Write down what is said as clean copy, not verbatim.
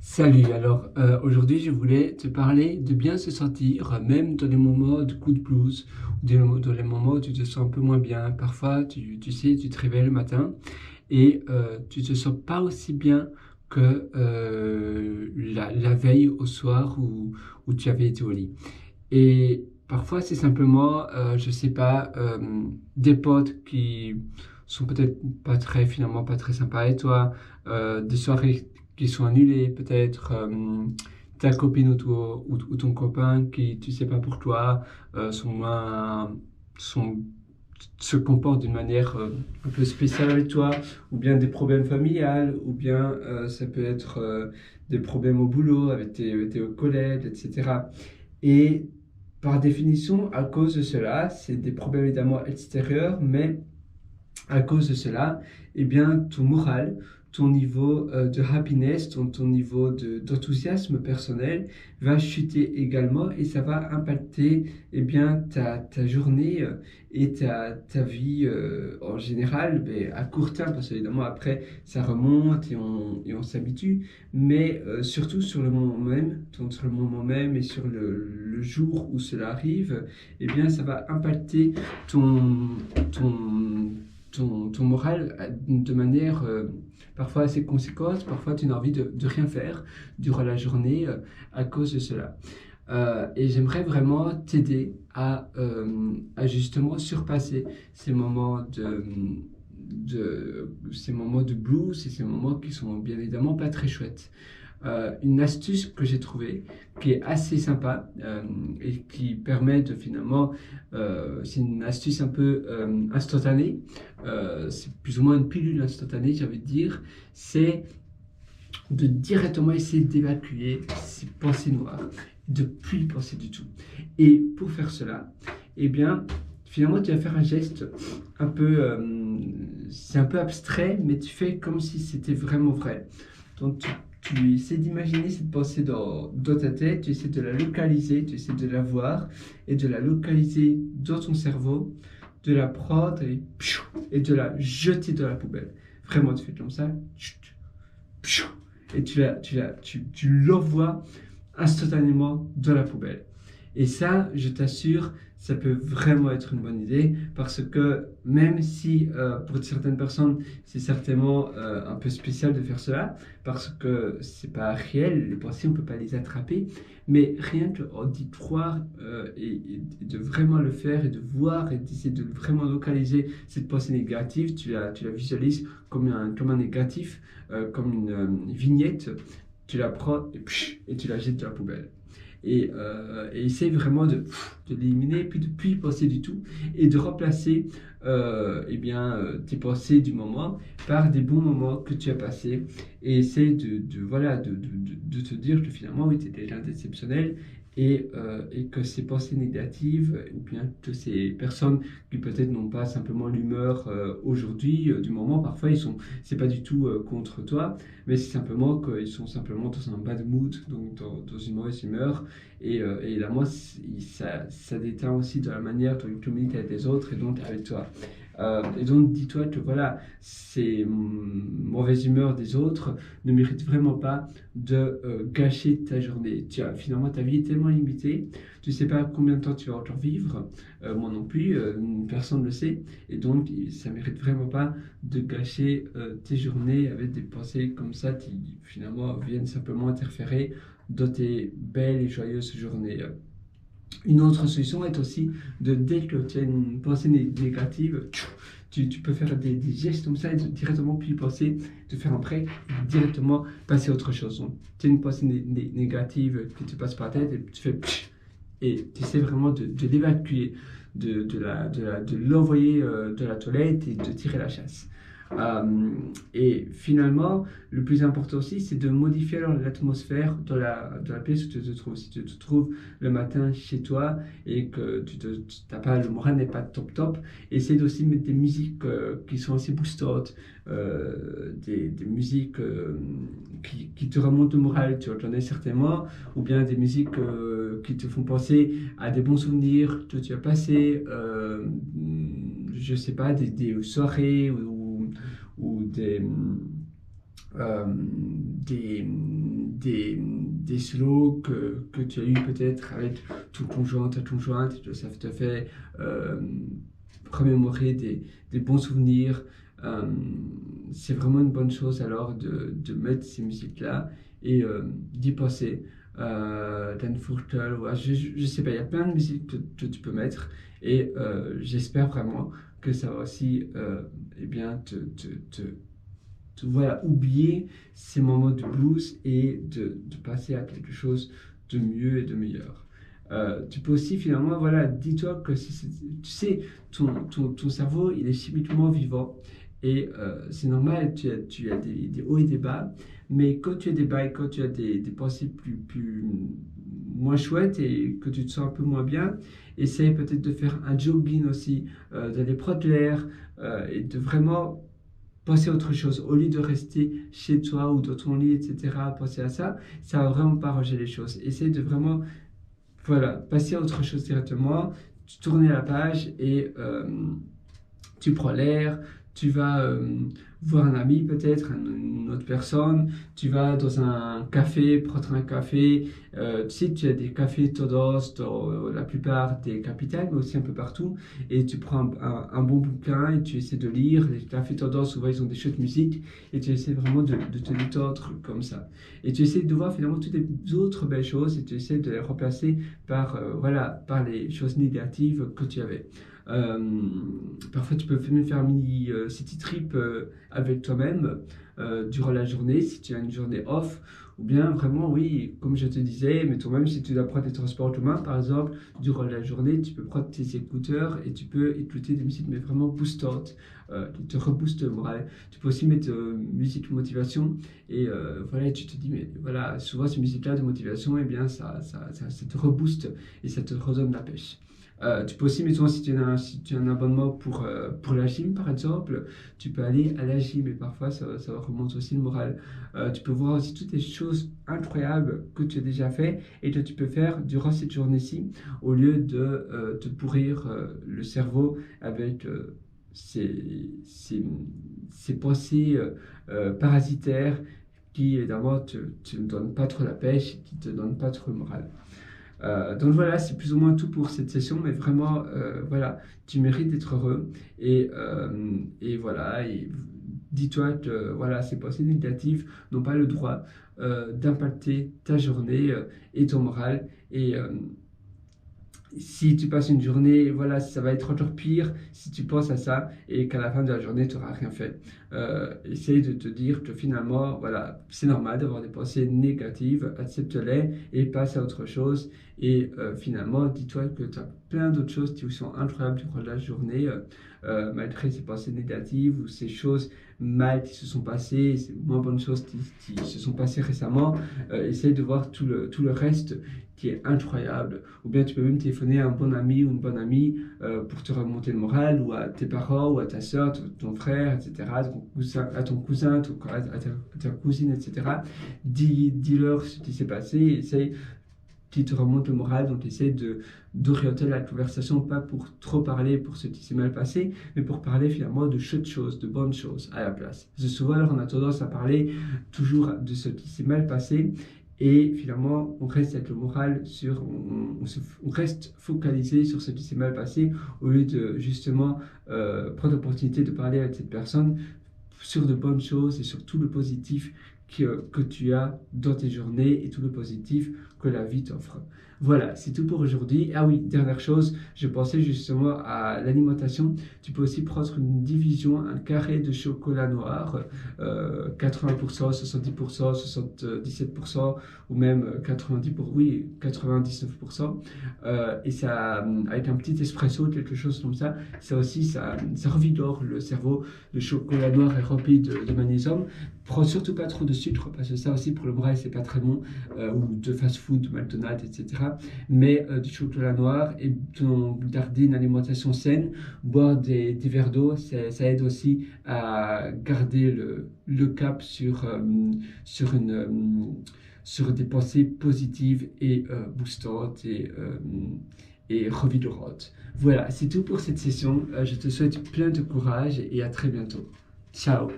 Salut, aujourd'hui je voulais te parler de bien se sentir, même dans les moments de coup de blues, ou dans les moments où tu te sens un peu moins bien. Parfois, tu sais, tu te réveilles le matin et tu te sens pas aussi bien que la veille au soir où tu avais été au lit. Et parfois, c'est simplement, je sais pas, des potes qui sont peut-être pas très, finalement, pas très sympas avec toi, des soirées qui sont annulées, peut-être, ta copine ou ton copain qui, tu sais pas pour toi, sont sont, se comportent d'une manière un peu spéciale avec toi, ou bien des problèmes familiales, ou bien ça peut être des problèmes au boulot avec tes collègues, etc. Et par définition, à cause de cela, c'est des problèmes évidemment extérieurs, mais à cause de cela, eh bien, ton moral, ton niveau de happiness, ton niveau d'enthousiasme personnel va chuter également et ça va impacter eh bien, ta journée et ta vie en général mais à court terme, parce qu'évidemment après ça remonte et on s'habitue, mais surtout sur le moment même, donc sur le moment même et sur le jour où cela arrive, eh bien ça va impacter ton, ton, ton moral de manière parfois assez conséquente. Parfois, tu n'as envie de rien faire durant la journée à cause de cela. Et j'aimerais vraiment t'aider à justement surpasser ces moments ces moments de blues et ces moments qui sont bien évidemment pas très chouettes. Une astuce que j'ai trouvée qui est assez sympa et qui permet de finalement, c'est une astuce un peu instantanée, c'est plus ou moins une pilule instantanée, j'ai envie de dire, c'est de directement essayer d'évacuer ces pensées noires, de plus y penser du tout. Et pour faire cela, eh bien, finalement, tu vas faire un geste un peu, c'est un peu abstrait, mais tu fais comme si c'était vraiment vrai. Donc, tu essaies d'imaginer cette pensée dans ta tête, tu essaies de la localiser, tu essaies de la voir et de la localiser dans ton cerveau, de la prendre et de la jeter dans la poubelle. Vraiment, tu fais comme ça, et tu l'envoies instantanément dans la poubelle. Et ça, je t'assure, ça peut vraiment être une bonne idée parce que même si pour certaines personnes, c'est certainement un peu spécial de faire cela parce que c'est pas réel, les pensées, on peut pas les attraper, mais rien que d'y croire et de vraiment le faire et de voir et d'essayer de vraiment localiser cette pensée négative, tu la visualises comme un négatif, comme une vignette, tu la prends et tu la jettes dans la poubelle et essaye vraiment de l'éliminer, puis de plus y penser du tout, et de remplacer tes pensées du moment par des bons moments que tu as passés, et essaye voilà, de te dire que finalement, oui, tu étais quelqu'un d'exceptionnel, et que ces pensées négatives, ou bien que ces personnes qui peut-être n'ont pas simplement l'humeur aujourd'hui, du moment, parfois c'est pas du tout contre toi, mais c'est simplement qu'ils sont simplement dans un bad mood, donc dans une mauvaise humeur, et évidemment, ça déteint aussi de la manière dont ils communiquent avec les autres et donc avec toi. Et donc, dis-toi que voilà, ces mauvaises humeurs des autres ne méritent vraiment pas de gâcher ta journée. Finalement, ta vie est tellement limitée, tu ne sais pas combien de temps tu vas encore vivre, moi non plus, personne ne le sait, et donc ça ne mérite vraiment pas de gâcher tes journées avec des pensées comme ça qui finalement viennent simplement interférer dans tes belles et joyeuses journées. Une autre solution est aussi dès que tu as une pensée négative, tu peux faire des gestes comme ça et directement puis penser, de faire un break et directement passer à autre chose. Donc, tu as une pensée négative qui te passe par la tête et tu fais et tu essaies vraiment de l'évacuer, de l'envoyer de la toilette et de tirer la chasse. Et finalement, le plus important aussi, c'est de modifier l'atmosphère dans la pièce où tu te trouves. Si tu te trouves le matin chez toi et que le moral n'est pas top top, essaie aussi de mettre des musiques qui sont assez boostantes, des musiques qui te remontent le moral, tu en connais certainement, ou bien des musiques qui te font penser à des bons souvenirs que tu as passés, je sais pas, des soirées ou des slows que tu as eu peut-être avec ton conjoint, ta conjointe, ça te fait remémorer des bons souvenirs. C'est vraiment une bonne chose alors de mettre ces musiques-là et d'y penser. Dan Furtel, ouais, je sais pas, il y a plein de musiques que tu peux mettre et j'espère vraiment que ça va aussi eh bien, voilà, oublier ces moments de blues et de passer à quelque chose de mieux et de meilleur. Tu peux aussi finalement, voilà, dis-toi que tu sais, ton cerveau, il est chimiquement vivant et c'est normal, tu as des hauts et des bas, mais quand tu as des bas et quand tu as des pensées moins chouettes et que tu te sens un peu moins bien, essaye peut-être de faire un jogging aussi, d'aller prendre l'air et de vraiment penser à autre chose. Au lieu de rester chez toi ou dans ton lit, etc., penser à ça, ça va vraiment pas arranger les choses. Essaye de vraiment, voilà, passer à autre chose directement, tu tournes la page et tu prends l'air, tu vas voir un ami peut-être, une autre personne, tu vas dans un café, prendre un café. Tu sais, tu as des cafés tendance dans la plupart des capitales, mais aussi un peu partout. Et tu prends un bon bouquin et tu essaies de lire. Les cafés tendance, souvent, ils ont des chouettes musique et tu essaies vraiment de te détendre comme ça. Et tu essaies de voir finalement toutes les autres belles choses et tu essaies de les remplacer par, voilà, par les choses négatives que tu avais. Parfois, tu peux même faire un mini city trip avec toi-même durant la journée, si tu as une journée off, ou bien vraiment, oui, comme je te disais, mais toi-même, si tu dois prendre des transports en commun, par exemple, durant la journée, tu peux prendre tes écouteurs et tu peux écouter des musiques, mais vraiment boostantes, qui te reboostent le moral. Tu peux aussi mettre musique de motivation et voilà, tu te dis, mais voilà, souvent ces musiques-là de motivation, eh bien, ça te rebooste et ça te redonne la pêche. Tu peux aussi, mettons, si tu as un abonnement pour la gym, par exemple, tu peux aller à la gym et parfois ça remonte aussi le moral. Tu peux voir aussi toutes les choses incroyables que tu as déjà fait et que tu peux faire durant cette journée-ci au lieu de te pourrir le cerveau avec ces pensées parasitaires qui, évidemment, te donnent pas trop la pêche, qui te donnent pas trop le moral. Donc voilà, c'est plus ou moins tout pour cette session, mais vraiment, voilà, tu mérites d'être heureux et voilà, et dis-toi que voilà, ces pensées négatives n'ont pas le droit d'impacter ta journée et ton moral. Et si tu passes une journée, voilà, ça va être encore pire si tu penses à ça et qu'à la fin de la journée, tu n'auras rien fait. Essaye de te dire que finalement, voilà, c'est normal d'avoir des pensées négatives, accepte-les et passe à autre chose. Et finalement, dis-toi que tu as plein d'autres choses qui sont incroyables durant la journée, malgré ces pensées négatives ou ces choses mal qui se sont passées, ces moins bonnes choses qui se sont passées récemment. Essaye de voir tout le reste qui est incroyable. Ou bien tu peux même téléphoner à un bon ami ou une bonne amie pour te remonter le moral, ou à tes parents, ou à ta soeur, ton frère, etc., à ton cousin, à ta cousine, etc. Dis-leur ce qui s'est passé, essaye qui te remonte le moral, donc essaye d'orienter la conversation, pas pour trop parler pour ce qui s'est mal passé, mais pour parler finalement de chouettes choses, de bonnes choses à la place. Parce que souvent, alors, on a tendance à parler toujours de ce qui s'est mal passé, et finalement, on reste avec le moral on reste focalisé sur ce qui s'est mal passé, au lieu de justement prendre l'opportunité de parler avec cette personne sur de bonnes choses et sur tout le positif que tu as dans tes journées et tout le positif que la vie t'offre. Voilà, c'est tout pour aujourd'hui. Ah oui, dernière chose, je pensais justement à l'alimentation. Tu peux aussi prendre une division, un carré de chocolat noir, 80%, 70%, 77% ou même 99%. Et ça, avec un petit espresso, quelque chose comme ça, ça aussi, ça revigore le cerveau. Le chocolat noir est rempli de magnésium. Prends surtout pas trop de sucre parce que ça aussi pour le moral c'est pas très bon, ou de fast food, de McDonald's, etc. Mais du chocolat noir et garder une alimentation saine, boire des verres d'eau, ça aide aussi à garder le cap sur des pensées positives et boostantes et revigorantes. Voilà, c'est tout pour cette session. Je te souhaite plein de courage et à très bientôt. Ciao!